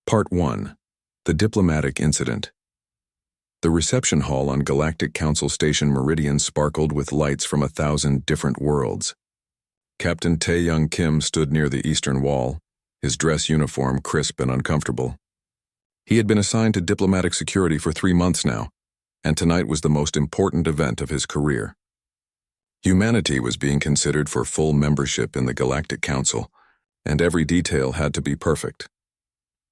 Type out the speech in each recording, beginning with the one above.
Part 1. The Diplomatic Incident. The reception hall on Galactic Council Station Meridian sparkled with lights from 1,000 different worlds. Captain Tae-young Kim stood near the eastern wall, his dress uniform crisp and uncomfortable. He had been assigned to diplomatic security for 3 months now, and tonight was the most important event of his career. Humanity was being considered for full membership in the Galactic Council, and every detail had to be perfect.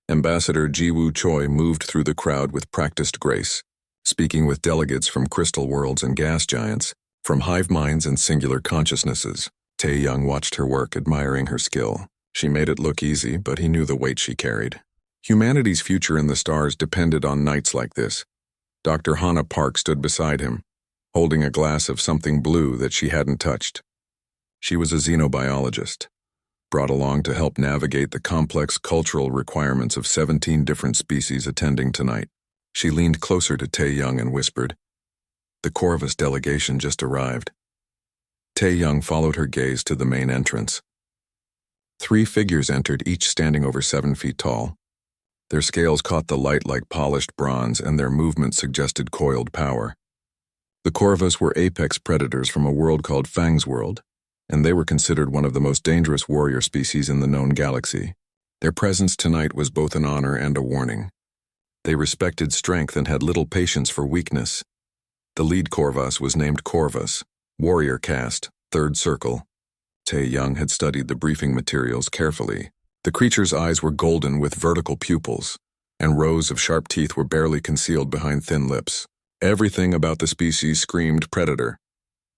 Ambassador Ji-woo Choi moved through the crowd with practiced grace, speaking with delegates from crystal worlds and gas giants, from hive minds and singular consciousnesses. Tae-young watched her work, admiring her skill. She made it look easy, but he knew the weight she carried. Humanity's future in the stars depended on nights like this. Dr. Hana Park stood beside him, holding a glass of something blue that she hadn't touched. She was a xenobiologist, brought along to help navigate the complex cultural requirements of 17 different species attending tonight. She leaned closer to Tae-young and whispered, "The Corvus delegation just arrived." Tae-young followed her gaze to the main entrance. 3 figures entered, each standing over 7 feet tall. Their scales caught the light like polished bronze, and their movement suggested coiled power. The Corvus were apex predators from a world called Fang's World, and they were considered one of the most dangerous warrior species in the known galaxy. Their presence tonight was both an honor and a warning. They respected strength and had little patience for weakness. The lead Corvus was named Corvus, warrior caste, 3rd circle. Tae-young had studied the briefing materials carefully. The creature's eyes were golden with vertical pupils, and rows of sharp teeth were barely concealed behind thin lips. Everything about the species screamed predator.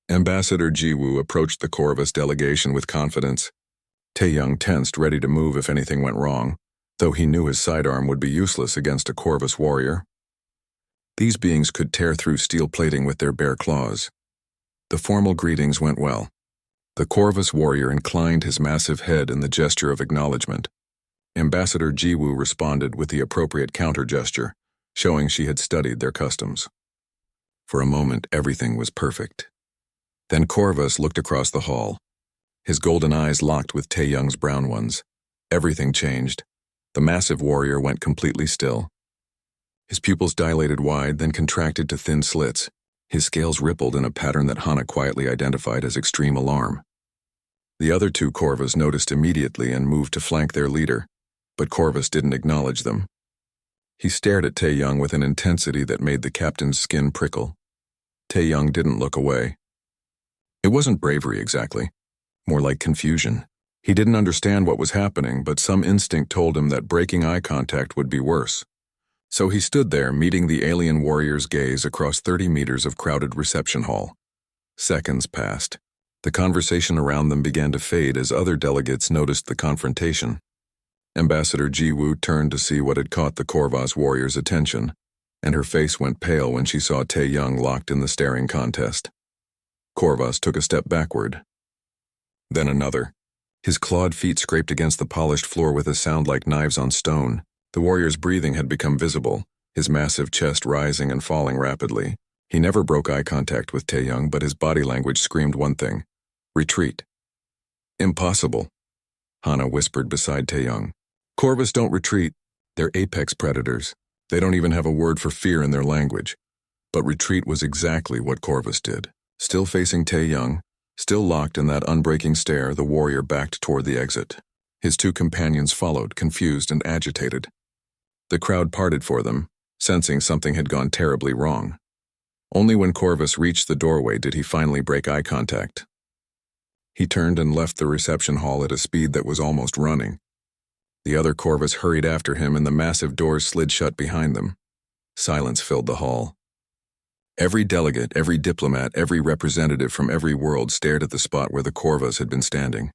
Ambassador Ji-woo approached the Corvus delegation with confidence. Tae-young tensed, ready to move if anything went wrong, though he knew his sidearm would be useless against a Corvus warrior. These beings could tear through steel plating with their bare claws. The formal greetings went well. The Corvus warrior inclined his massive head in the gesture of acknowledgement. Ambassador Ji-woo responded with the appropriate counter-gesture, showing she had studied their customs. For a moment, everything was perfect. Then Corvus looked across the hall. His golden eyes locked with Tae-young's brown ones. Everything changed. The massive warrior went completely still. His pupils dilated wide, then contracted to thin slits. His scales rippled in a pattern that Hana quietly identified as extreme alarm. The other 2 Corvus noticed immediately and moved to flank their leader, but Corvus didn't acknowledge them. He stared at Tae-young with an intensity that made the captain's skin prickle. Tae-young didn't look away. It wasn't bravery exactly, more like confusion. He didn't understand what was happening, but some instinct told him that breaking eye contact would be worse. So he stood there, meeting the alien warrior's gaze across 30 meters of crowded reception hall. Seconds passed. The conversation around them began to fade as other delegates noticed the confrontation. Ambassador Ji-woo turned to see what had caught the Corvus warrior's attention, and her face went pale when she saw Tae-young locked in the staring contest. Corvus took a step backward. Then another. His clawed feet scraped against the polished floor with a sound like knives on stone. The warrior's breathing had become visible, his massive chest rising and falling rapidly. He never broke eye contact with Tae-young, but his body language screamed one thing: retreat. Impossible, Hana whispered beside Tae-young. Corvus don't retreat. They're apex predators. They don't even have a word for fear in their language. But retreat was exactly what Corvus did. Still facing Tae-young, still locked in that unbreaking stare, the warrior backed toward the exit. His 2 companions followed, confused and agitated. The crowd parted for them, sensing something had gone terribly wrong. Only when Corvus reached the doorway did he finally break eye contact. He turned and left the reception hall at a speed that was almost running. The other Corvus hurried after him, and the massive doors slid shut behind them. Silence filled the hall. Every delegate, every diplomat, every representative from every world stared at the spot where the Corvus had been standing.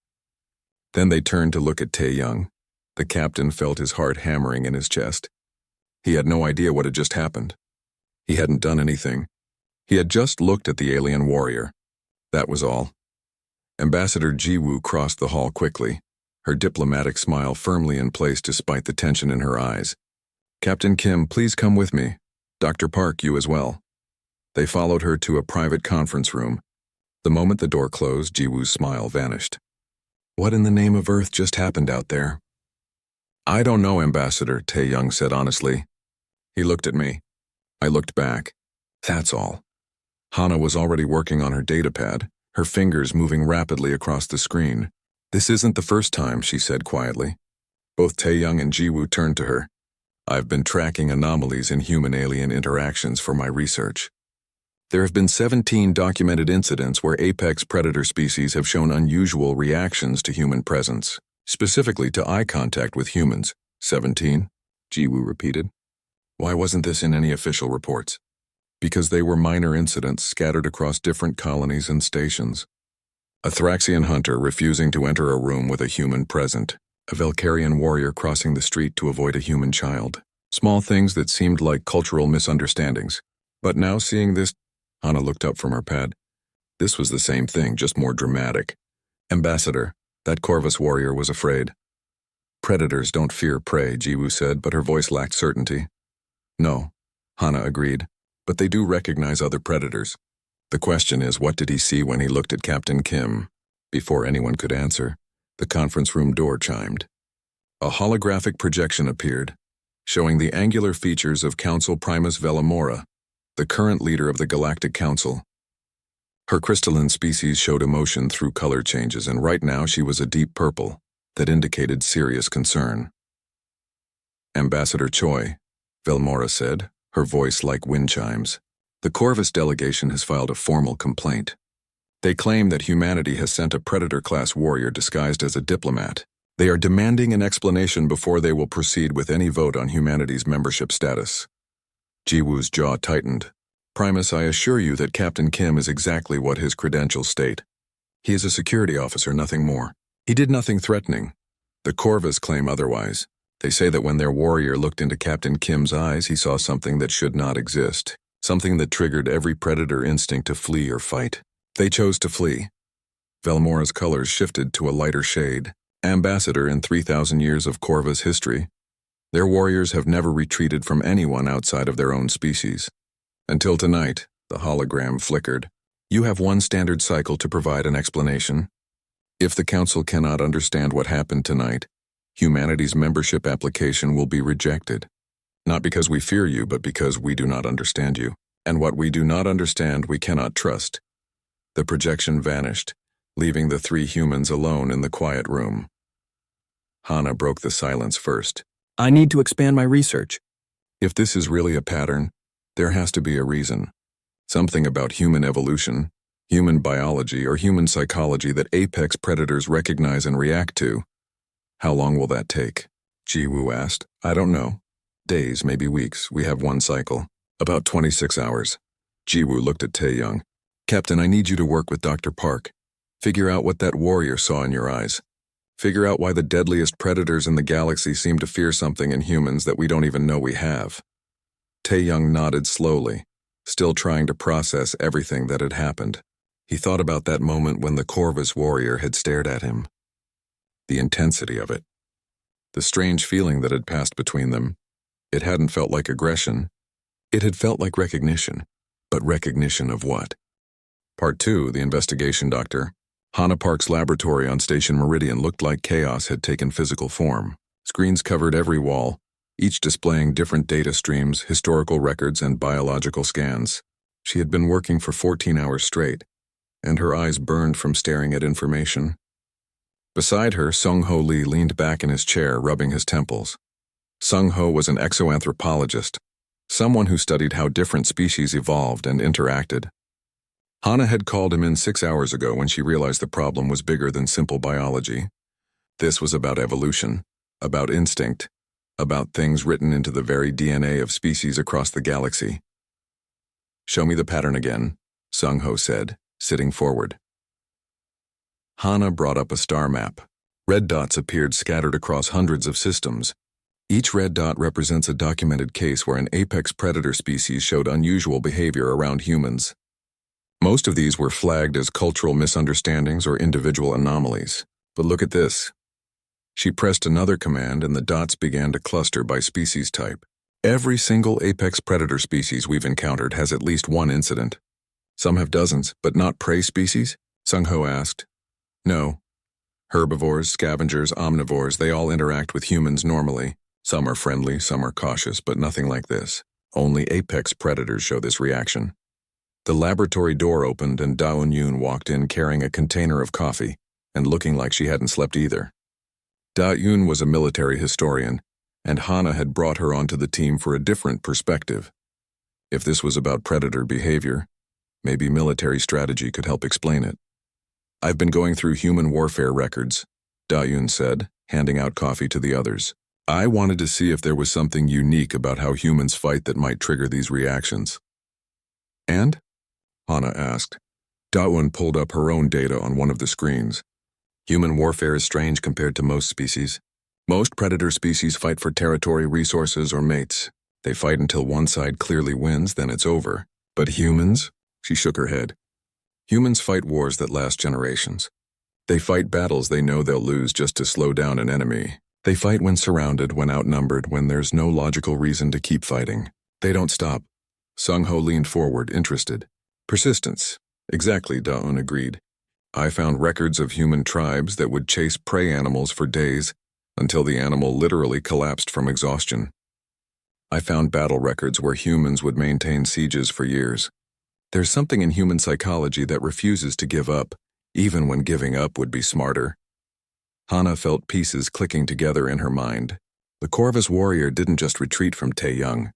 Then they turned to look at Tae-young. The captain felt his heart hammering in his chest. He had no idea what had just happened. He hadn't done anything. He had just looked at the alien warrior. That was all. Ambassador Ji-woo crossed the hall quickly, her diplomatic smile firmly in place despite the tension in her eyes. "Captain Kim, please come with me. Dr. Park, you as well." They followed her to a private conference room. The moment the door closed, Ji-woo's smile vanished. What in the name of Earth just happened out there? I don't know, Ambassador, Tae-young said honestly. He looked at me. I looked back. That's all. Hana was already working on her datapad, her fingers moving rapidly across the screen. This isn't the first time, she said quietly. Both Tae-young and Jiwoo turned to her. I've been tracking anomalies in human-alien interactions for my research. There have been 17 documented incidents where apex predator species have shown unusual reactions to human presence, specifically to eye contact with humans. 17? Jiwoo repeated. Why wasn't this in any official reports? Because they were minor incidents scattered across different colonies and stations. A Thraxian hunter refusing to enter a room with a human present. A Valkyrian warrior crossing the street to avoid a human child. Small things that seemed like cultural misunderstandings. But now seeing this, Hana looked up from her pad. This was the same thing, just more dramatic. Ambassador, that Corvus warrior was afraid. Predators don't fear prey, Jiwoo said, but her voice lacked certainty. No, Hana agreed, but they do recognize other predators. The question is, what did he see when he looked at Captain Kim? Before anyone could answer, the conference room door chimed. A holographic projection appeared, showing the angular features of Council Primus Velamora, the current leader of the Galactic Council. Her crystalline species showed emotion through color changes, and right now she was a deep purple that indicated serious concern. Ambassador Choi, Velmora said, her voice like wind chimes. The Corvus delegation has filed a formal complaint. They claim that humanity has sent a Predator-class warrior disguised as a diplomat. They are demanding an explanation before they will proceed with any vote on humanity's membership status. Jiwoo's jaw tightened. Primus, I assure you that Captain Kim is exactly what his credentials state. He is a security officer, nothing more. He did nothing threatening. The Corvus claim otherwise. They say that when their warrior looked into Captain Kim's eyes, he saw something that should not exist. Something that triggered every predator instinct to flee or fight. They chose to flee. Velmora's colors shifted to a lighter shade. Ambassador, in 3,000 years of Corvus history, their warriors have never retreated from anyone outside of their own species. Until tonight, the hologram flickered. You have one standard cycle to provide an explanation. If the Council cannot understand what happened tonight, humanity's membership application will be rejected. Not because we fear you, but because we do not understand you. And what we do not understand, we cannot trust. The projection vanished, leaving the three humans alone in the quiet room. Hana broke the silence first. I need to expand my research. If this is really a pattern, there has to be a reason. Something about human evolution, human biology, or human psychology that apex predators recognize and react to. How long will that take? Jiwoo asked. I don't know. Days, maybe weeks. We have one cycle. About 26 hours. Jiwoo looked at Tae-young. Captain, I need you to work with Dr. Park. Figure out what that warrior saw in your eyes. Figure out why the deadliest predators in the galaxy seem to fear something in humans that we don't even know we have. Tae-young nodded slowly, still trying to process everything that had happened. He thought about that moment when the Corvus warrior had stared at him. The intensity of it. The strange feeling that had passed between them. It hadn't felt like aggression. It had felt like recognition. But recognition of what? Part 2, the investigation, Doctor. Hana Park's laboratory on Station Meridian looked like chaos had taken physical form. Screens covered every wall, each displaying different data streams, historical records, and biological scans. She had been working for 14 hours straight, and her eyes burned from staring at information. Beside her, Sung-Ho Lee leaned back in his chair, rubbing his temples. Sung-Ho was an exoanthropologist, someone who studied how different species evolved and interacted. Hana had called him in 6 hours ago when she realized the problem was bigger than simple biology. This was about evolution, about instinct, about things written into the very DNA of species across the galaxy. Show me the pattern again, Sung-Ho said, sitting forward. Hana brought up a star map. Red dots appeared scattered across hundreds of systems. Each red dot represents a documented case where an apex predator species showed unusual behavior around humans. Most of these were flagged as cultural misunderstandings or individual anomalies. But look at this. She pressed another command and the dots began to cluster by species type. Every single apex predator species we've encountered has at least one incident. Some have dozens, but not prey species? Sung-Ho asked. No. Herbivores, scavengers, omnivores, they all interact with humans normally. Some are friendly, some are cautious, but nothing like this. Only apex predators show this reaction. The laboratory door opened and Da-Un-Yoon walked in carrying a container of coffee and looking like she hadn't slept either. Da-Yoon was a military historian, and Hana had brought her onto the team for a different perspective. If this was about predator behavior, maybe military strategy could help explain it. I've been going through human warfare records, Da-Yoon said, handing out coffee to the others. I wanted to see if there was something unique about how humans fight that might trigger these reactions. And? Hana asked. Da-Un pulled up her own data on one of the screens. Human warfare is strange compared to most species. Most predator species fight for territory, resources, or mates. They fight until one side clearly wins, then it's over. But humans? She shook her head. Humans fight wars that last generations. They fight battles they know they'll lose just to slow down an enemy. They fight when surrounded, when outnumbered, when there's no logical reason to keep fighting. They don't stop. Sung-Ho leaned forward, interested. Persistence. Exactly, Da-Un agreed. I found records of human tribes that would chase prey animals for days until the animal literally collapsed from exhaustion. I found battle records where humans would maintain sieges for years. There's something in human psychology that refuses to give up, even when giving up would be smarter. Hana felt pieces clicking together in her mind. The Corvus warrior didn't just retreat from Tae-Young.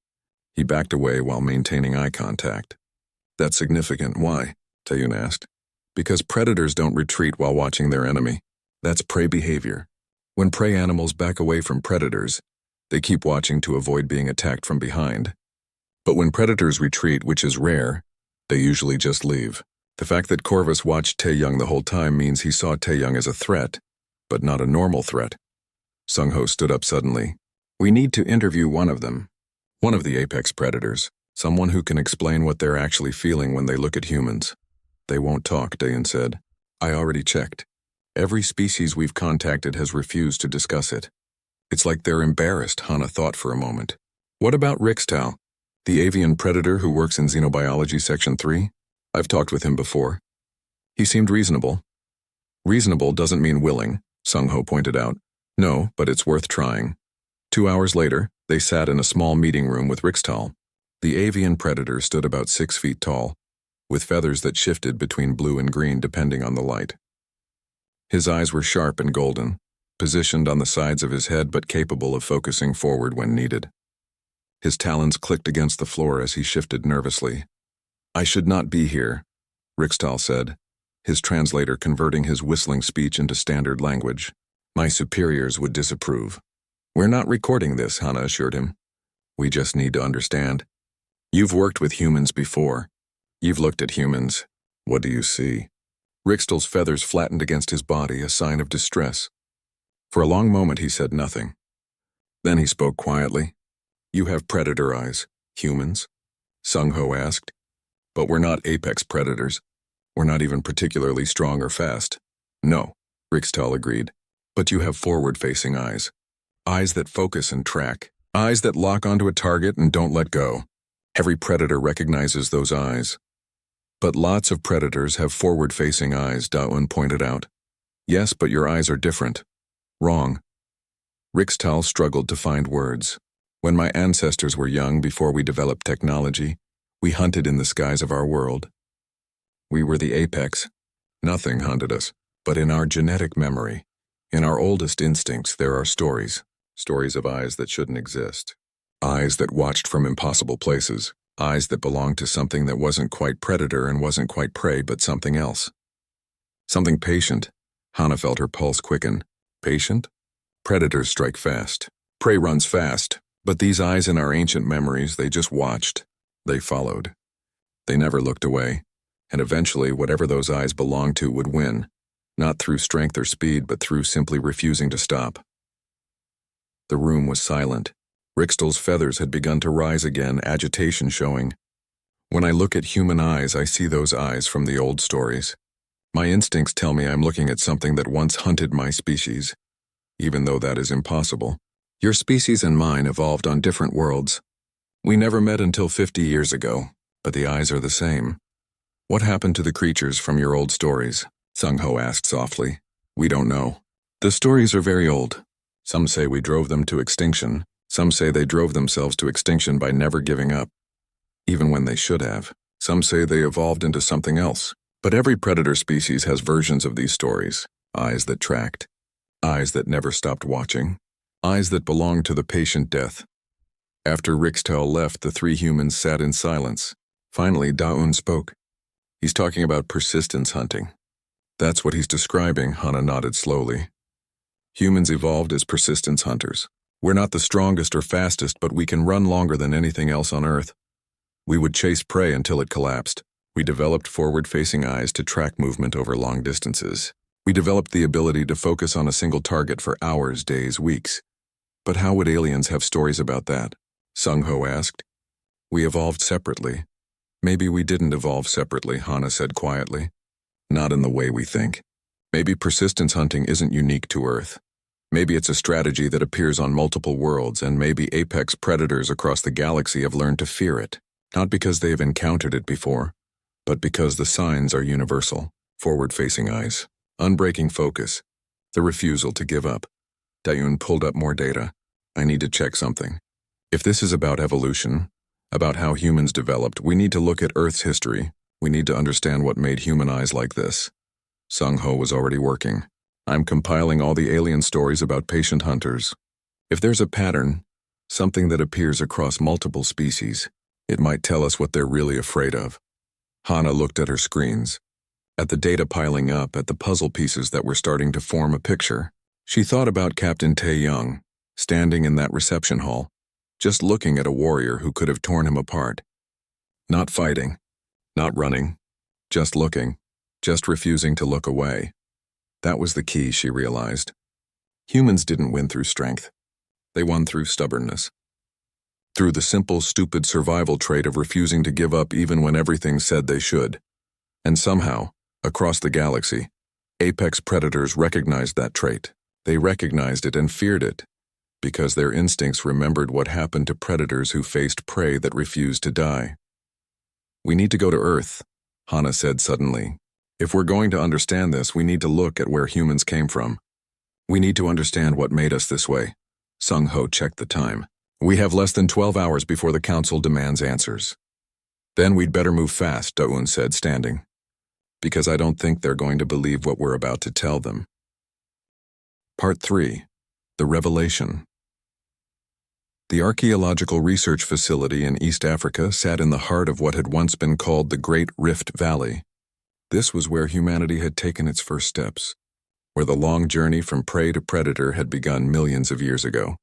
He backed away while maintaining eye contact. That's significant. Why? Tae-Young asked. Because predators don't retreat while watching their enemy. That's prey behavior. When prey animals back away from predators, they keep watching to avoid being attacked from behind. But when predators retreat, which is rare, they usually just leave. The fact that Corvus watched Tae-Young the whole time means he saw Tae-Young as a threat, but not a normal threat. Sung-Ho stood up suddenly. We need to interview one of them. One of the apex predators. Someone who can explain what they're actually feeling when they look at humans. They won't talk, Dayan said. I already checked. Every species we've contacted has refused to discuss it. It's like they're embarrassed, Hana thought for a moment. What about Rixtal, the avian predator who works in Xenobiology Section 3? I've talked with him before. He seemed reasonable. Reasonable doesn't mean willing, Sung-Ho pointed out. No, but it's worth trying. 2 hours later, they sat in a small meeting room with Rixtal. The avian predator stood about 6 feet tall, with feathers that shifted between blue and green depending on the light. His eyes were sharp and golden, positioned on the sides of his head but capable of focusing forward when needed. His talons clicked against the floor as he shifted nervously. I should not be here, Rixtal said, his translator converting his whistling speech into standard language. My superiors would disapprove. We're not recording this, Hana assured him. We just need to understand. You've worked with humans before. You've looked at humans. What do you see? Rixtal's feathers flattened against his body, a sign of distress. For a long moment he said nothing. Then he spoke quietly. You have predator eyes, humans? Sung-Ho asked. But we're not apex predators. We're not even particularly strong or fast. No, Rixtal agreed. But you have forward-facing eyes. Eyes that focus and track. Eyes that lock onto a target and don't let go. Every predator recognizes those eyes. But lots of predators have forward-facing eyes, Da-Un pointed out. Yes, but your eyes are different. Wrong. Rixtal struggled to find words. When my ancestors were young, before we developed technology, we hunted in the skies of our world. We were the apex. Nothing hunted us, but in our genetic memory, in our oldest instincts, there are stories. Stories of eyes that shouldn't exist. Eyes that watched from impossible places. Eyes that belonged to something that wasn't quite predator and wasn't quite prey, but something else. Something patient. Hana felt her pulse quicken. Patient? Predators strike fast. Prey runs fast. But these eyes in our ancient memories, they just watched. They followed. They never looked away. And eventually, whatever those eyes belonged to would win. Not through strength or speed, but through simply refusing to stop. The room was silent. Rixtal's feathers had begun to rise again, agitation showing. When I look at human eyes, I see those eyes from the old stories. My instincts tell me I'm looking at something that once hunted my species, even though that is impossible. Your species and mine evolved on different worlds. We never met until 50 years ago, but the eyes are the same. What happened to the creatures from your old stories? Sung-Ho asked softly. We don't know. The stories are very old. Some say we drove them to extinction. Some say they drove themselves to extinction by never giving up, even when they should have. Some say they evolved into something else. But every predator species has versions of these stories. Eyes that tracked. Eyes that never stopped watching. Eyes that belonged to the patient death. After Rixtel left, the three humans sat in silence. Finally, Daun spoke. He's talking about persistence hunting. That's what he's describing, Hana nodded slowly. Humans evolved as persistence hunters. We're not the strongest or fastest, but we can run longer than anything else on Earth. We would chase prey until it collapsed. We developed forward-facing eyes to track movement over long distances. We developed the ability to focus on a single target for hours, days, weeks. But how would aliens have stories about that? Sung Ho asked. We evolved separately. Maybe we didn't evolve separately, Hana said quietly. Not in the way we think. Maybe persistence hunting isn't unique to Earth. Maybe it's a strategy that appears on multiple worlds, and maybe apex predators across the galaxy have learned to fear it. Not because they have encountered it before, but because the signs are universal. Forward-facing eyes. Unbreaking focus. The refusal to give up. Dayun pulled up more data. I need to check something. If this is about evolution, about how humans developed, we need to look at Earth's history. We need to understand what made human eyes like this. Sung Ho was already working. I'm compiling all the alien stories about patient hunters. If there's a pattern, something that appears across multiple species, it might tell us what they're really afraid of. Hana looked at her screens, at the data piling up, at the puzzle pieces that were starting to form a picture. She thought about Captain Tae-young, standing in that reception hall, just looking at a warrior who could have torn him apart. Not fighting, not running, just looking, just refusing to look away. That was the key, she realized. Humans didn't win through strength. They won through stubbornness. Through the simple, stupid survival trait of refusing to give up even when everything said they should. And somehow, across the galaxy, apex predators recognized that trait. They recognized it and feared it, because their instincts remembered what happened to predators who faced prey that refused to die. We need to go to Earth, Hana said suddenly. If we're going to understand this, we need to look at where humans came from. We need to understand what made us this way. Sung Ho checked the time. We have less than 12 hours before the council demands answers. Then we'd better move fast, Daun said, standing. Because I don't think they're going to believe what we're about to tell them. Part 3. The Revelation. The Archaeological Research Facility in East Africa sat in the heart of what had once been called the Great Rift Valley. This was where humanity had taken its first steps, where the long journey from prey to predator had begun millions of years ago.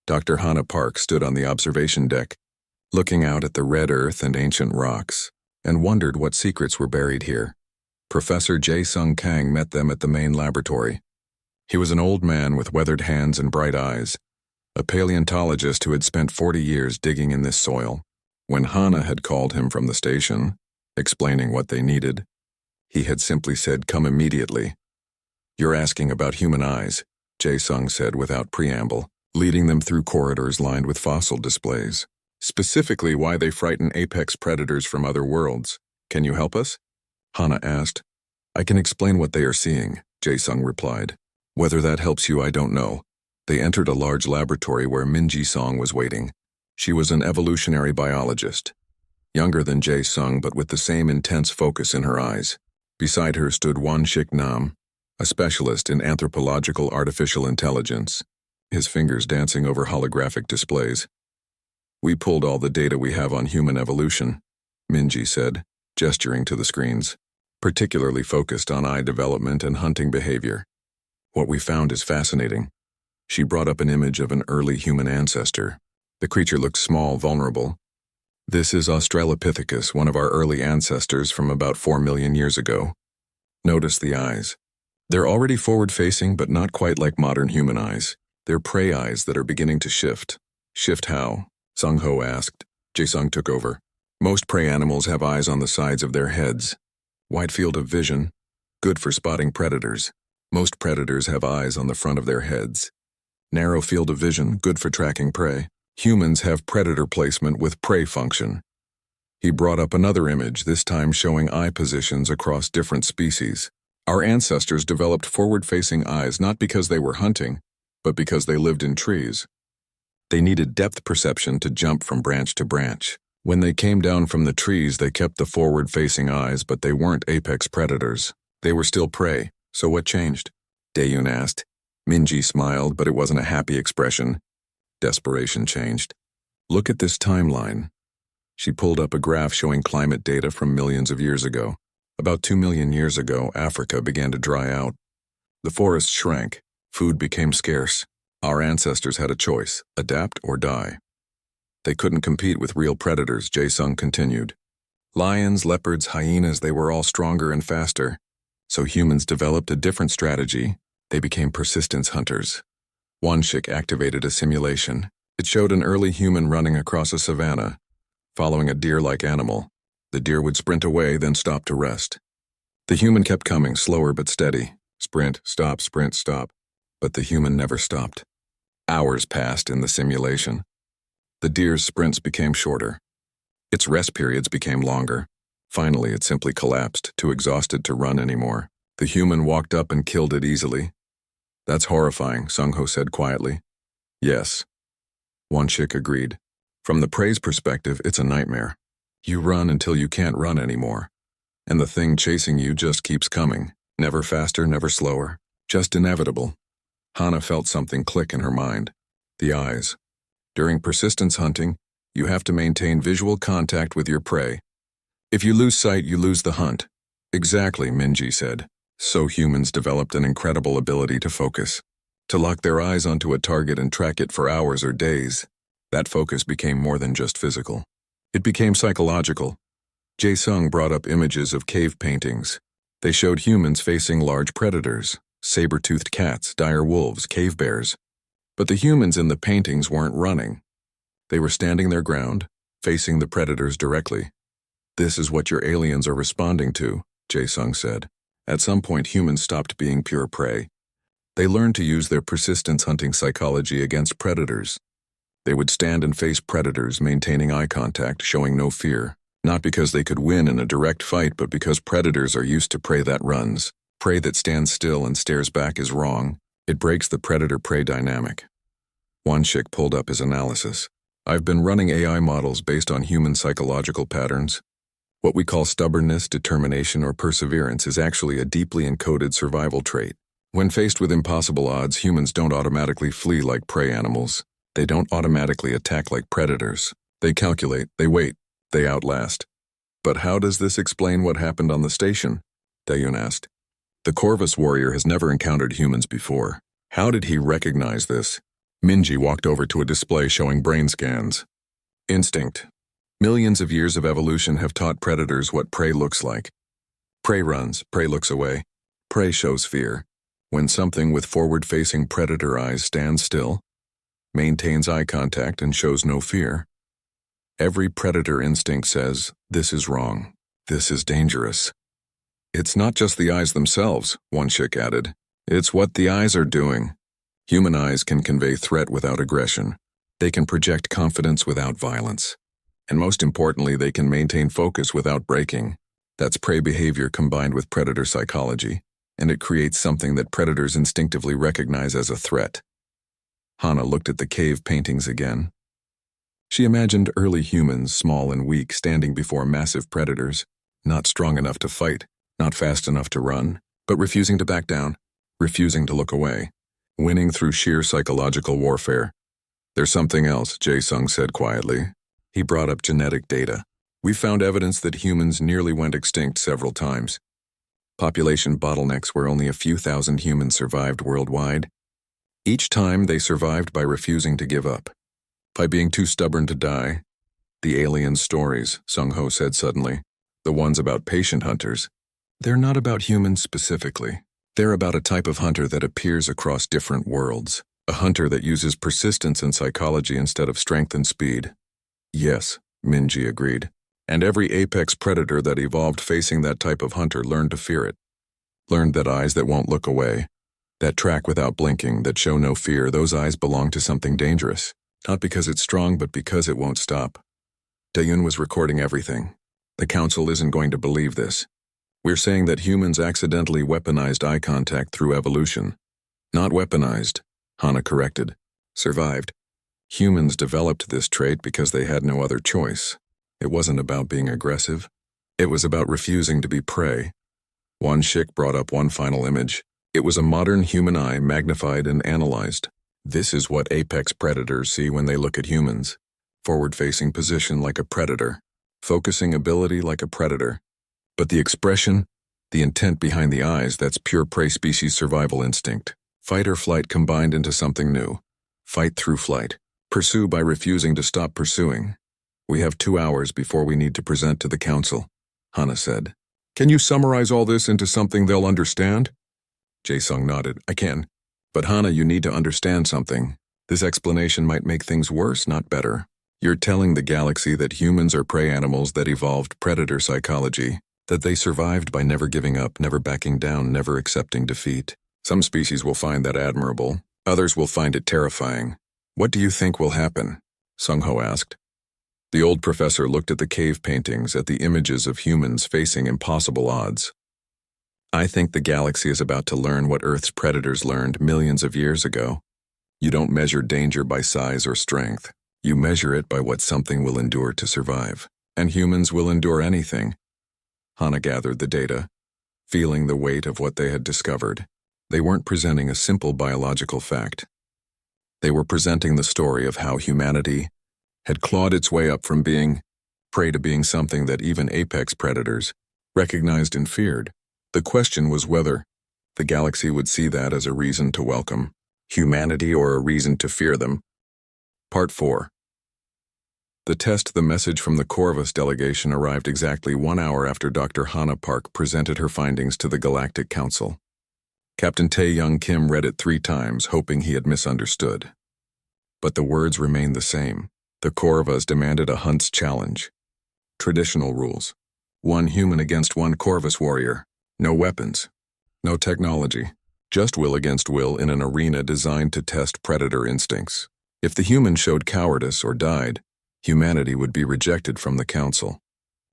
Dr. Hana Park stood on the observation deck, looking out at the red earth and ancient rocks, and wondered what secrets were buried here. Professor Jae-sung Kang met them at the main laboratory. He was an old man with weathered hands and bright eyes, a paleontologist who had spent 40 years digging in this soil. When Hana had called him from the station, explaining what they needed, he had simply said, "Come immediately." "You're asking about human eyes," Jae-sung said without preamble, leading them through corridors lined with fossil displays. "Specifically why they frighten apex predators from other worlds. Can you help us?" Hana asked. "I can explain what they are seeing," Jae-sung replied. "Whether that helps you, I don't know." They entered a large laboratory where Min Ji-song was waiting. She was an evolutionary biologist, younger than Jae-sung but with the same intense focus in her eyes. Beside her stood Won Shik Nam, a specialist in anthropological artificial intelligence, his fingers dancing over holographic displays. "We pulled all the data we have on human evolution," Minji said, gesturing to the screens, particularly focused on eye development and hunting behavior. "What we found is fascinating." She brought up an image of an early human ancestor. The creature looked small, vulnerable. "This is Australopithecus, one of our early ancestors from about 4 million years ago. Notice the eyes. They're already forward-facing, but not quite like modern human eyes. They're prey eyes that are beginning to shift." "Shift how?" Sung Ho asked. Jae-sung took over. "Most prey animals have eyes on the sides of their heads. Wide field of vision, good for spotting predators. Most predators have eyes on the front of their heads. Narrow field of vision, good for tracking prey. Humans have predator placement with prey function." He brought up another image, this time showing eye positions across different species. Our ancestors developed forward-facing eyes not because they were hunting, but because they lived in trees. They needed depth perception to jump from branch to branch. When they came down from the trees, they kept the forward-facing eyes, but they weren't apex predators. They were still prey. So what changed? Daeyun asked. Minji smiled, but it wasn't a happy expression. Desperation changed. Look at this timeline. She pulled up a graph showing climate data from millions of years ago. About 2 million years ago, Africa began to dry out. The forests shrank. Food became scarce. Our ancestors had a choice, adapt or die. They couldn't compete with real predators, Jae-sung continued. Lions, leopards, hyenas, they were all stronger and faster. So humans developed a different strategy. They became persistence hunters. Wanshik activated a simulation. It showed an early human running across a savanna, following a deer-like animal. The deer would sprint away, then stop to rest. The human kept coming, slower but steady. Sprint, stop, stop. But the human never stopped. Hours passed in the simulation. The deer's sprints became shorter. Its rest periods became longer. Finally, it simply collapsed, too exhausted to run anymore. The human walked up and killed it easily. That's horrifying, Sung-ho said quietly. Yes. Wanshik agreed. From the prey's perspective, it's a nightmare. You run until you can't run anymore. And the thing chasing you just keeps coming. Never faster, never slower. Just inevitable. Hana felt something click in her mind. The eyes. During persistence hunting, you have to maintain visual contact with your prey. If you lose sight, you lose the hunt. Exactly, Minji said. So humans developed an incredible ability to focus. To lock their eyes onto a target and track it for hours or days. That focus became more than just physical. It became psychological. Jae-sung brought up images of cave paintings. They showed humans facing large predators, saber-toothed cats, dire wolves, cave bears. But the humans in the paintings weren't running. They were standing their ground, facing the predators directly. This is what your aliens are responding to, Jae-sung said. At some point, humans stopped being pure prey. They learned to use their persistence hunting psychology against predators. They would stand and face predators, maintaining eye contact, showing no fear. Not because they could win in a direct fight, but because predators are used to prey that runs. Prey that stands still and stares back is wrong. It breaks the predator-prey dynamic. Wanshik pulled up his analysis. I've been running AI models based on human psychological patterns. What we call stubbornness, determination, or perseverance is actually a deeply encoded survival trait. When faced with impossible odds, humans don't automatically flee like prey animals. They don't automatically attack like predators. They calculate, they wait, they outlast. But how does this explain what happened on the station? Daeyun asked. The Corvus warrior has never encountered humans before. How did he recognize this? Minji walked over to a display showing brain scans. Instinct. Millions of years of evolution have taught predators what prey looks like. Prey runs, prey looks away. Prey shows fear. When something with forward-facing predator eyes stands still, maintains eye contact, and shows no fear, every predator instinct says, this is wrong. This is dangerous. It's not just the eyes themselves, Wanshik added. It's what the eyes are doing. Human eyes can convey threat without aggression. They can project confidence without violence. And most importantly, they can maintain focus without breaking. That's prey behavior combined with predator psychology, and it creates something that predators instinctively recognize as a threat. Hana looked at the cave paintings again. She imagined early humans, small and weak, standing before massive predators, not strong enough to fight, not fast enough to run, but refusing to back down, refusing to look away, winning through sheer psychological warfare. There's something else, Jae-sung said quietly. He brought up genetic data. We found evidence that humans nearly went extinct several times. Population bottlenecks where only a few thousand humans survived worldwide. Each time they survived by refusing to give up, by being too stubborn to die. The alien stories, Sung-ho said suddenly, the ones about patient hunters, they're not about humans specifically. They're about a type of hunter that appears across different worlds, a hunter that uses persistence and psychology instead of strength and speed. Yes, Minji agreed. And every apex predator that evolved facing that type of hunter learned to fear it. Learned that eyes that won't look away, that track without blinking, that show no fear, those eyes belong to something dangerous. Not because it's strong, but because it won't stop. Daeyun was recording everything. The council isn't going to believe this. We're saying that humans accidentally weaponized eye contact through evolution. Not weaponized, Hana corrected. Survived. Humans developed this trait because they had no other choice. It wasn't about being aggressive. It was about refusing to be prey. Wan Shik brought up one final image. It was a modern human eye magnified and analyzed. This is what apex predators see when they look at humans. Forward-facing position like a predator. Focusing ability like a predator. But the expression, the intent behind the eyes, that's pure prey species survival instinct. Fight or flight combined into something new. Fight through flight. Pursue by refusing to stop pursuing. We have 2 hours before we need to present to the council, Hana said. Can you summarize all this into something they'll understand? Jae-sung nodded. I can. But Hana, you need to understand something. This explanation might make things worse, not better. You're telling the galaxy that humans are prey animals that evolved predator psychology, that they survived by never giving up, never backing down, never accepting defeat. Some species will find that admirable. Others will find it terrifying. What do you think will happen? Sung-ho asked. The old professor looked at the cave paintings, at the images of humans facing impossible odds. I think the galaxy is about to learn what Earth's predators learned millions of years ago. You don't measure danger by size or strength. You measure it by what something will endure to survive. And humans will endure anything. Hana gathered the data, feeling the weight of what they had discovered. They weren't presenting a simple biological fact. They were presenting the story of how humanity had clawed its way up from being prey to being something that even apex predators recognized and feared. The question was whether the galaxy would see that as a reason to welcome humanity or a reason to fear them. Part 4. The message from the Corvus delegation arrived exactly 1 hour after Dr. Hana Park presented her findings to the Galactic Council. Captain Tae-young Kim read it 3 times, hoping he had misunderstood. But the words remained the same. The Corvus demanded a Hunt's challenge. Traditional rules. 1 human against 1 Corvus warrior. No weapons. No technology. Just will against will in an arena designed to test predator instincts. If the human showed cowardice or died, humanity would be rejected from the council.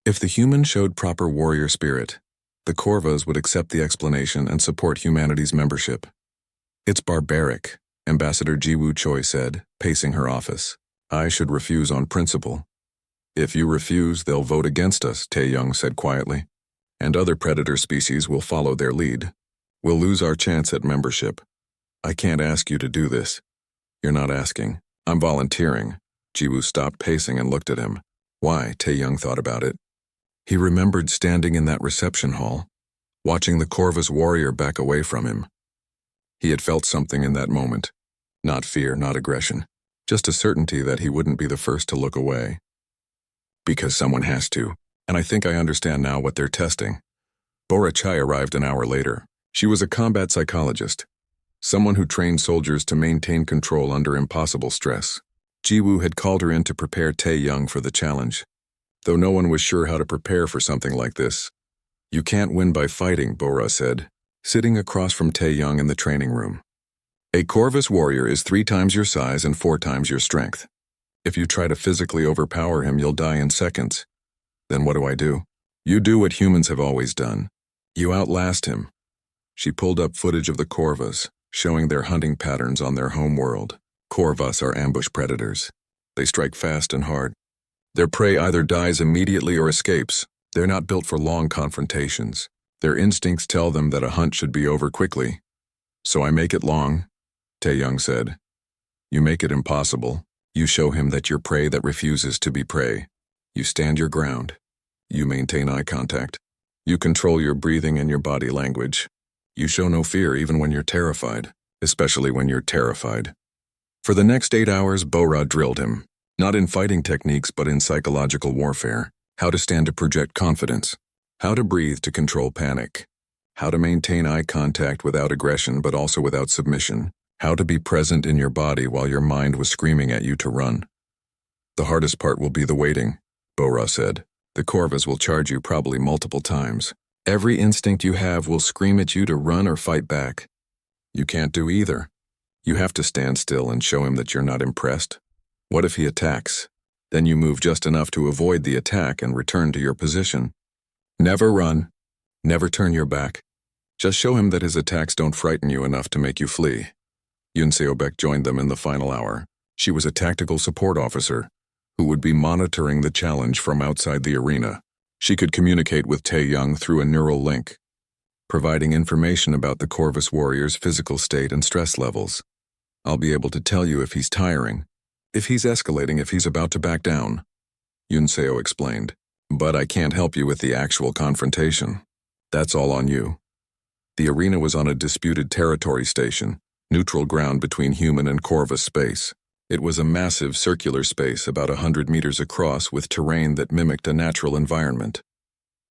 If the human showed proper warrior spirit, the Corvus would accept the explanation and support humanity's membership. It's barbaric, Ambassador Ji-woo Choi said, pacing her office. I should refuse on principle. If you refuse, they'll vote against us, Tae-young said quietly. And other predator species will follow their lead. We'll lose our chance at membership. I can't ask you to do this. You're not asking. I'm volunteering. Ji-woo stopped pacing and looked at him. Why? Tae-young thought about it. He remembered standing in that reception hall, watching the Corvus warrior back away from him. He had felt something in that moment. Not fear, not aggression. Just a certainty that he wouldn't be the first to look away. Because someone has to, and I think I understand now what they're testing. Bora Chai arrived an hour later. She was a combat psychologist, someone who trained soldiers to maintain control under impossible stress. Ji-woo had called her in to prepare Tae-young for the challenge, though no one was sure how to prepare for something like this. You can't win by fighting, Bora said, sitting across from Tae-young in the training room. A Corvus warrior is 3 times your size and 4 times your strength. If you try to physically overpower him, you'll die in seconds. Then what do? You do what humans have always done. You outlast him. She pulled up footage of the Corvus, showing their hunting patterns on their home world. Corvus are ambush predators. They strike fast and hard. Their prey either dies immediately or escapes. They're not built for long confrontations. Their instincts tell them that a hunt should be over quickly. So I make it long, Tae-young said. You make it impossible. You show him that you're prey that refuses to be prey. You stand your ground. You maintain eye contact. You control your breathing and your body language. You show no fear even when you're terrified, especially when you're terrified. For the next 8 hours, Bora drilled him, not in fighting techniques but in psychological warfare. How to stand to project confidence. How to breathe to control panic. How to maintain eye contact without aggression but also without submission. How to be present in your body while your mind was screaming at you to run. The hardest part will be the waiting, Bora said. The Corvus will charge you probably multiple times. Every instinct you have will scream at you to run or fight back. You can't do either. You have to stand still and show him that you're not impressed. What if he attacks? Then you move just enough to avoid the attack and return to your position. Never run. Never turn your back. Just show him that his attacks don't frighten you enough to make you flee. Yun Seobek joined them in the final hour. She was a tactical support officer who would be monitoring the challenge from outside the arena. She could communicate with Tae-young through a neural link, providing information about the Corvus warrior's physical state and stress levels. I'll be able to tell you if he's tiring, if he's escalating, if he's about to back down, Yun Seo explained. But I can't help you with the actual confrontation. That's all on you. The arena was on a disputed territory station, neutral ground between human and Corvus space. It was a massive circular space about 100 meters across with terrain that mimicked a natural environment.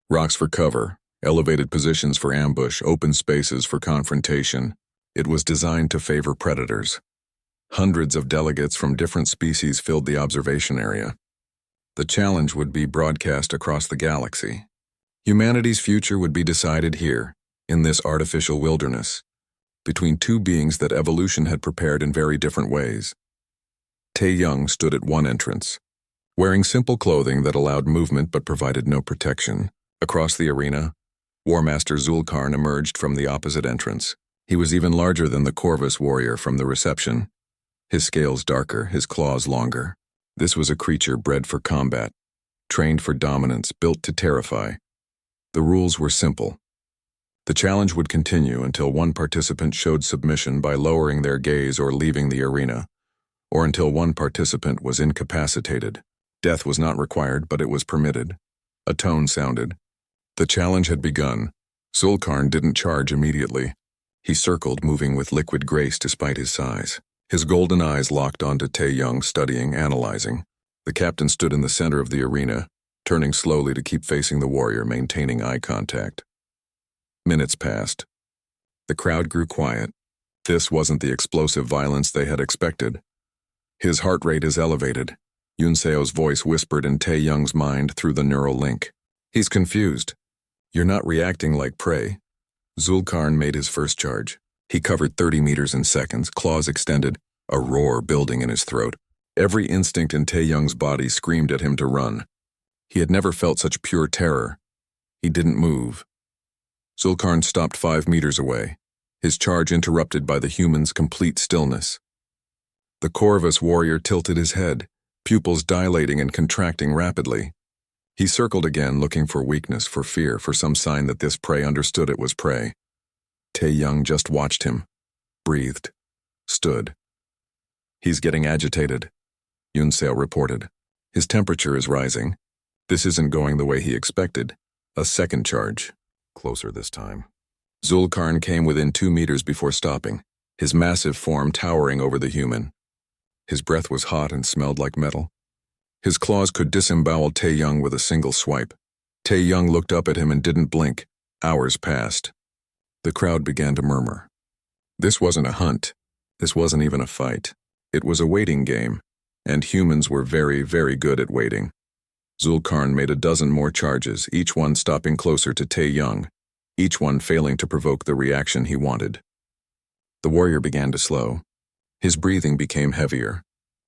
Rocks for cover, elevated positions for ambush, open spaces for confrontation. It was designed to favor predators. Hundreds of delegates from different species filled the observation area. The challenge would be broadcast across the galaxy. Humanity's future would be decided here, in this artificial wilderness, between two beings that evolution had prepared in very different ways. Tae-young stood at one entrance, wearing simple clothing that allowed movement but provided no protection. Across the arena, War Master Zulkarn emerged from the opposite entrance. He was even larger than the Corvus warrior from the reception. His scales darker, his claws longer. This was a creature bred for combat, trained for dominance, built to terrify. The rules were simple. The challenge would continue until one participant showed submission by lowering their gaze or leaving the arena, or until one participant was incapacitated. Death was not required, but it was permitted. A tone sounded. The challenge had begun. Zulkarn didn't charge immediately. He circled, moving with liquid grace despite his size. His golden eyes locked onto Tae-young, studying, analyzing. The captain stood in the center of the arena, turning slowly to keep facing the warrior, maintaining eye contact. Minutes passed. The crowd grew quiet. This wasn't the explosive violence they had expected. His heart rate is elevated. Yun Seo's voice whispered in Tae-young's mind through the neural link. He's confused. You're not reacting like prey. Zulkarn made his first charge. He covered 30 meters in seconds, claws extended, a roar building in his throat. Every instinct in Tae-young's body screamed at him to run. He had never felt such pure terror. He didn't move. Zulkarn stopped 5 meters away, his charge interrupted by the human's complete stillness. The Corvus warrior tilted his head, pupils dilating and contracting rapidly. He circled again, looking for weakness, for fear, for some sign that this prey understood it was prey. Tae-young just watched him, breathed, stood. He's getting agitated, Yun Seo reported. His temperature is rising. This isn't going the way he expected. A second charge. Closer this time. Zulkarn came within 2 meters before stopping, his massive form towering over the human. His breath was hot and smelled like metal. His claws could disembowel Tae-young with a single swipe. Tae-young looked up at him and didn't blink. Hours passed. The crowd began to murmur. This wasn't a hunt. This wasn't even a fight. It was a waiting game, and humans were very, very good at waiting. Zulkarn made a dozen more charges, each one stopping closer to Tae-young, each one failing to provoke the reaction he wanted. The warrior began to slow. His breathing became heavier.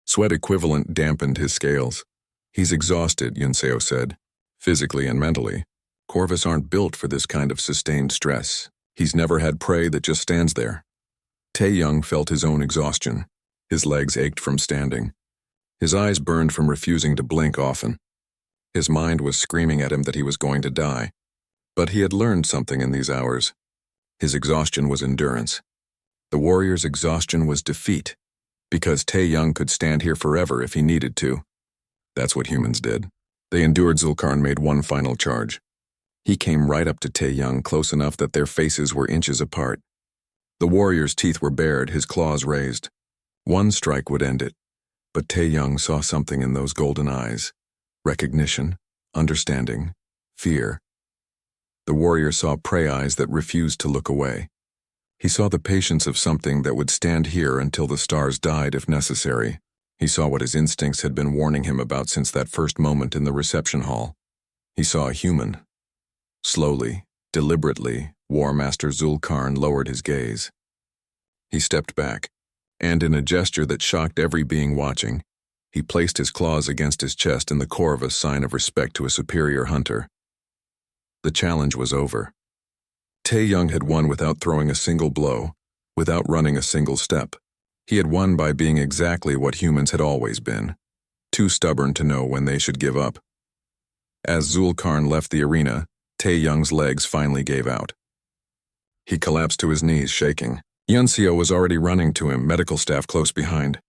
Sweat equivalent dampened his scales. He's exhausted, Yun Seo said, physically and mentally. Corvus aren't built for this kind of sustained stress. He's never had prey that just stands there. Tae-young felt his own exhaustion. His legs ached from standing. His eyes burned from refusing to blink often. His mind was screaming at him that he was going to die. But he had learned something in these hours. His exhaustion was endurance. The warrior's exhaustion was defeat, because Tae-young could stand here forever if he needed to. That's what humans did. They endured. Zulkarn made one final charge. He came right up to Tae-young, close enough that their faces were inches apart. The warrior's teeth were bared, his claws raised. One strike would end it, but Tae-young saw something in those golden eyes. Recognition, understanding, fear. The warrior saw prey eyes that refused to look away. He saw the patience of something that would stand here until the stars died if necessary. He saw what his instincts had been warning him about since that first moment in the reception hall. He saw a human. Slowly, deliberately, War Master Zulkarn lowered his gaze. He stepped back, and in a gesture that shocked every being watching, he placed his claws against his chest in the core of a sign of respect to a superior hunter. The challenge was over. Tae-young had won without throwing a single blow, without running a single step. He had won by being exactly what humans had always been, too stubborn to know when they should give up. As Zulkarn left the arena, Tae-young's legs finally gave out. He collapsed to his knees, shaking. Yunseo was already running to him, medical staff close behind.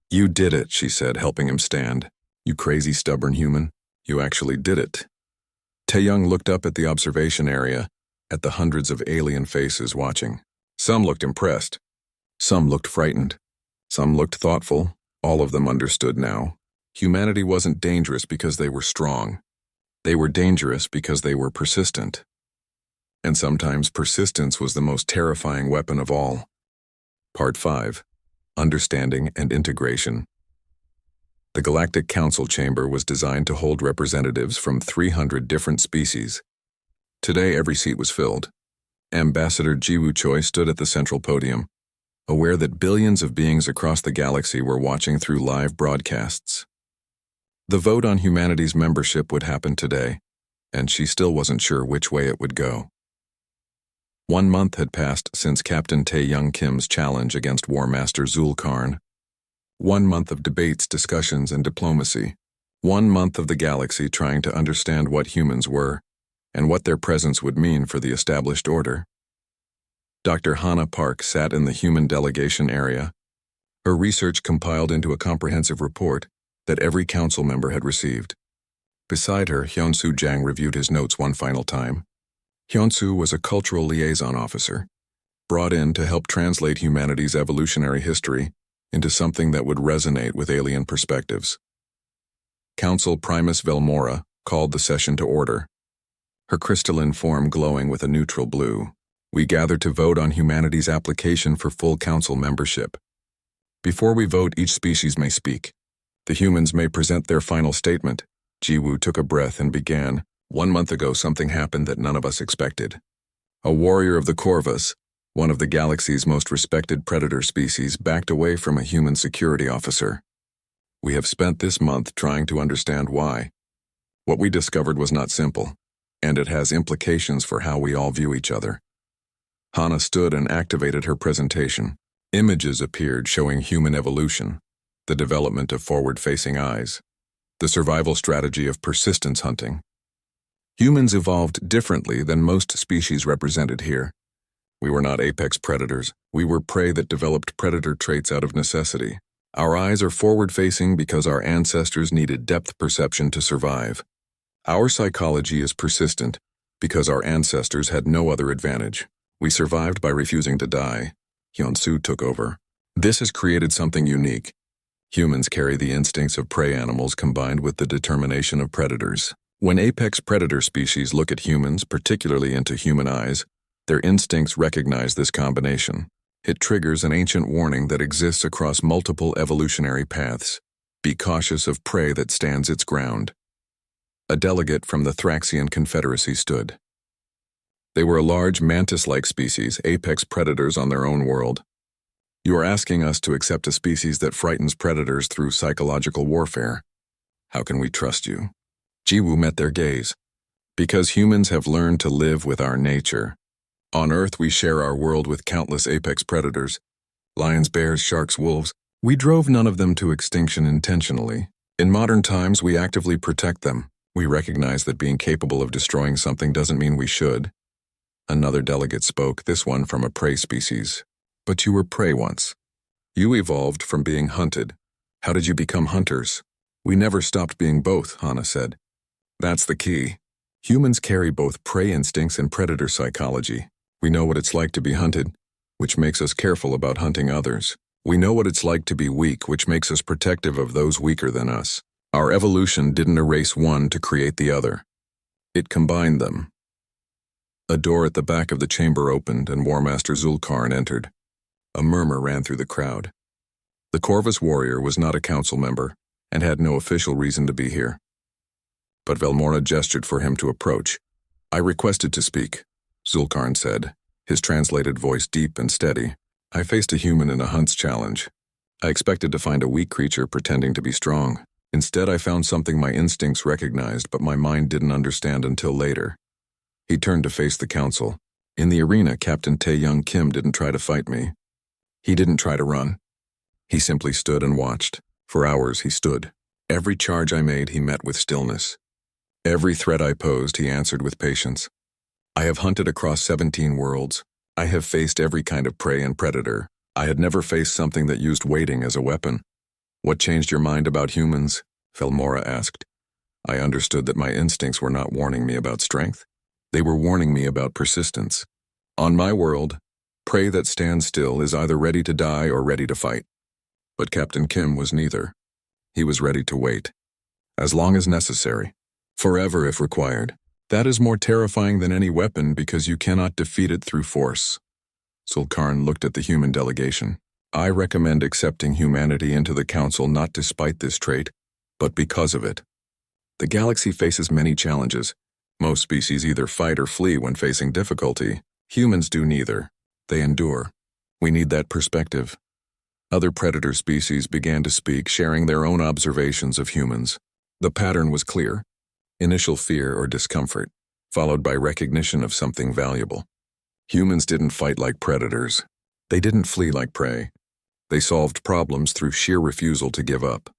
"You did it," she said, helping him stand. "You crazy, stubborn human. You actually did it." Tae-young looked up at the observation area, at the hundreds of alien faces watching. Some looked impressed. Some looked frightened. Some looked thoughtful. All of them understood now. Humanity wasn't dangerous because they were strong. They were dangerous because they were persistent. And sometimes persistence was the most terrifying weapon of all. Part 5. Understanding and Integration. The Galactic Council Chamber was designed to hold representatives from 300 different species. Today, every seat was filled. Ambassador Jiwoo Choi stood at the central podium, aware that billions of beings across the galaxy were watching through live broadcasts. The vote on humanity's membership would happen today, and she still wasn't sure which way it would go. 1 month had passed since Captain Tae-young Kim's challenge against War Master Zulkarn. 1 month of debates, discussions, and diplomacy. 1 month of the galaxy trying to understand what humans were, and what their presence would mean for the established order. Dr. Hana Park sat in the human delegation area, her research compiled into a comprehensive report that every council member had received. Beside her, Hyunsu Jang reviewed his notes one final time. Hyunsu was a cultural liaison officer, brought in to help translate humanity's evolutionary history into something that would resonate with alien perspectives. Council Primus Velmora called the session to order, her crystalline form glowing with a neutral blue. "We gather to vote on humanity's application for full council membership. Before we vote, each species may speak. The humans may present their final statement." Jiwoo took a breath and began. 1 month ago, something happened that none of us expected. A warrior of the Corvus, one of the galaxy's most respected predator species, backed away from a human security officer. We have spent this month trying to understand why. What we discovered was not simple, and it has implications for how we all view each other. Hana stood and activated her presentation. Images appeared showing human evolution, the development of forward-facing eyes, the survival strategy of persistence hunting. Humans evolved differently than most species represented here. We were not apex predators. We were prey that developed predator traits out of necessity. Our eyes are forward-facing because our ancestors needed depth perception to survive. Our psychology is persistent because our ancestors had no other advantage. We survived by refusing to die. Hyunsu took over. This has created something unique. Humans carry the instincts of prey animals combined with the determination of predators. When apex predator species look at humans, particularly into human eyes, their instincts recognize this combination. It triggers an ancient warning that exists across multiple evolutionary paths. Be cautious of prey that stands its ground. A delegate from the Thraxian Confederacy stood. They were a large mantis-like species, apex predators on their own world. You are asking us to accept a species that frightens predators through psychological warfare. How can we trust you? Jiwoo met their gaze. Because humans have learned to live with our nature. On Earth, we share our world with countless apex predators. Lions, bears, sharks, wolves. We drove none of them to extinction intentionally. In modern times, we actively protect them. We recognize that being capable of destroying something doesn't mean we should. Another delegate spoke, this one from a prey species. But you were prey once. You evolved from being hunted. How did you become hunters? We never stopped being both, Hana said. That's the key. Humans carry both prey instincts and predator psychology. We know what it's like to be hunted, which makes us careful about hunting others. We know what it's like to be weak, which makes us protective of those weaker than us. Our evolution didn't erase one to create the other. It combined them. A door at the back of the chamber opened and War Master Zulkarn entered. A murmur ran through the crowd. The Corvus warrior was not a council member and had no official reason to be here. But Velmora gestured for him to approach. I requested to speak, Zulkarn said, his translated voice deep and steady. I faced a human in a hunt's challenge. I expected to find a weak creature pretending to be strong. Instead, I found something my instincts recognized but my mind didn't understand until later. He turned to face the council. In the arena, Captain Tae-young Kim didn't try to fight me. He didn't try to run. He simply stood and watched. For hours he stood. Every charge I made he met with stillness. Every threat I posed he answered with patience. I have hunted across 17 worlds. I have faced every kind of prey and predator. I had never faced something that used waiting as a weapon. What changed your mind about humans? Velmora asked. I understood that my instincts were not warning me about strength. They were warning me about persistence. On my world, prey that stands still is either ready to die or ready to fight. But Captain Kim was neither. He was ready to wait. As long as necessary. Forever if required. That is more terrifying than any weapon because you cannot defeat it through force. Zulkarn looked at the human delegation. I recommend accepting humanity into the Council not despite this trait, but because of it. The galaxy faces many challenges. Most species either fight or flee when facing difficulty. Humans do neither. They endure. We need that perspective. Other predator species began to speak, sharing their own observations of humans. The pattern was clear. Initial fear or discomfort, followed by recognition of something valuable. Humans didn't fight like predators. They didn't flee like prey. They solved problems through sheer refusal to give up.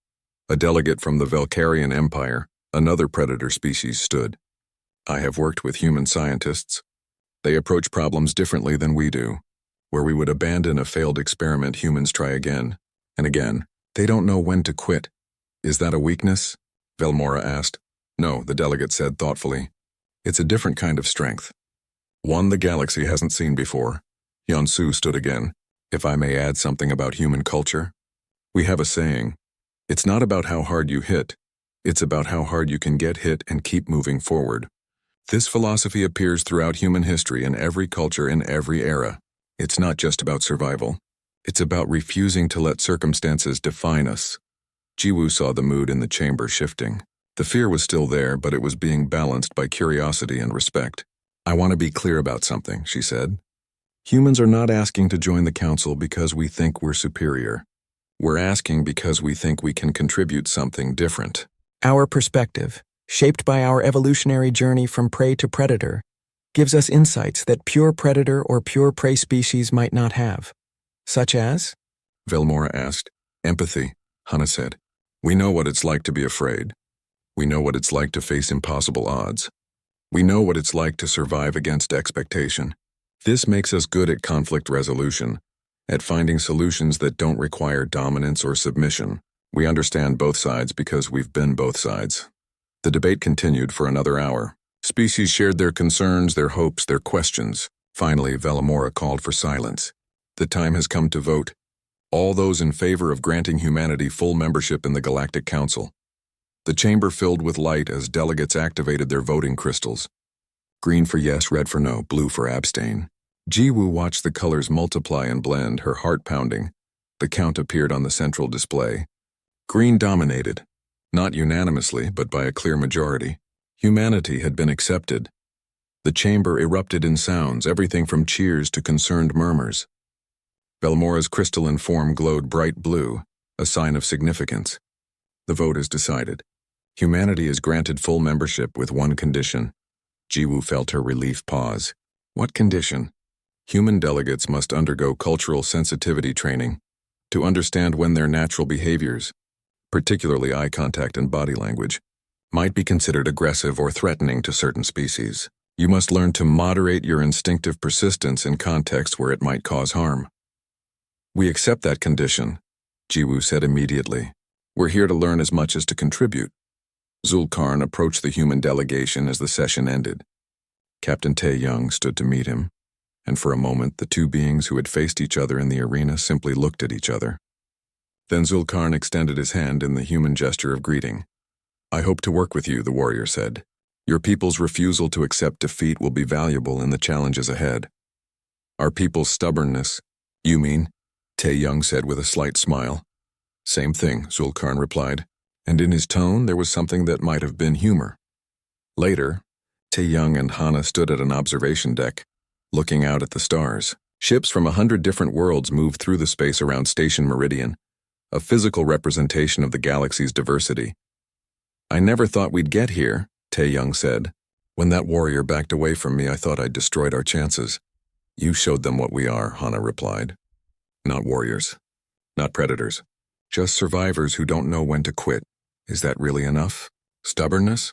A delegate from the Velcarian Empire, another predator species, stood. I have worked with human scientists. They approach problems differently than we do. Where we would abandon a failed experiment, humans try again and again. They don't know when to quit. Is that a weakness? Velmora asked. No, the delegate said thoughtfully. It's a different kind of strength. One the galaxy hasn't seen before. Hyun-Soo stood again. If I may add something about human culture. We have a saying. It's not about how hard you hit. It's about how hard you can get hit and keep moving forward. This philosophy appears throughout human history in every culture in every era. It's not just about survival. It's about refusing to let circumstances define us. Jiwoo saw the mood in the chamber shifting. The fear was still there, but it was being balanced by curiosity and respect. I want to be clear about something, she said. Humans are not asking to join the Council because we think we're superior. We're asking because we think we can contribute something different. Our perspective, shaped by our evolutionary journey from prey to predator, gives us insights that pure predator or pure prey species might not have. Such as? Velmora asked. Empathy, Hana said. We know what it's like to be afraid. We know what it's like to face impossible odds. We know what it's like to survive against expectation. This makes us good at conflict resolution, at finding solutions that don't require dominance or submission. We understand both sides because we've been both sides. The debate continued for another hour. Species shared their concerns, their hopes, their questions. Finally, Velmora called for silence. The time has come to vote. All those in favor of granting humanity full membership in the Galactic Council. The chamber filled with light as delegates activated their voting crystals. Green for yes, red for no, blue for abstain. Jiwoo watched the colors multiply and blend, her heart pounding. The count appeared on the central display. Green dominated. Not unanimously, but by a clear majority. Humanity had been accepted. The chamber erupted in sounds, everything from cheers to concerned murmurs. Velmora's crystalline form glowed bright blue, a sign of significance. The vote is decided. Humanity is granted full membership with one condition. Jiwoo felt her relief pause. What condition? Human delegates must undergo cultural sensitivity training to understand when their natural behaviors, particularly eye contact and body language, might be considered aggressive or threatening to certain species. You must learn to moderate your instinctive persistence in contexts where it might cause harm. We accept that condition, Jiwoo said immediately. We're here to learn as much as to contribute. Zulkarn approached the human delegation as the session ended. Captain Tae-young stood to meet him, and for a moment the two beings who had faced each other in the arena simply looked at each other. Then Zulkarn extended his hand in the human gesture of greeting. I hope to work with you, the warrior said. Your people's refusal to accept defeat will be valuable in the challenges ahead. Our people's stubbornness, you mean? Tae-young said with a slight smile. Same thing, Zulkarn replied, and in his tone there was something that might have been humor. Later, Tae-young and Hana stood at an observation deck, looking out at the stars. Ships from 100 different worlds moved through the space around Station Meridian, a physical representation of the galaxy's diversity. I never thought we'd get here, Tae-young said. When that warrior backed away from me, I thought I'd destroyed our chances. You showed them what we are, Hana replied. Not warriors. Not predators. Just survivors who don't know when to quit. Is that really enough? Stubbornness?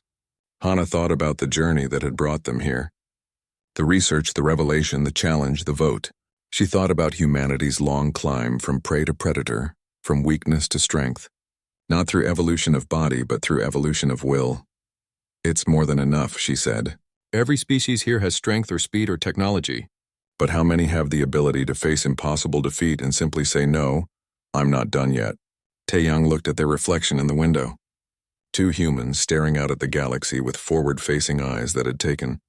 Hana thought about the journey that had brought them here. The research, the revelation, the challenge, the vote. She thought about humanity's long climb from prey to predator, from weakness to strength. Not through evolution of body, but through evolution of will. It's more than enough, she said. Every species here has strength or speed or technology. But how many have the ability to face impossible defeat and simply say, no, I'm not done yet? Taeyang looked at their reflection in the window. Two humans staring out at the galaxy with forward-facing eyes that had taken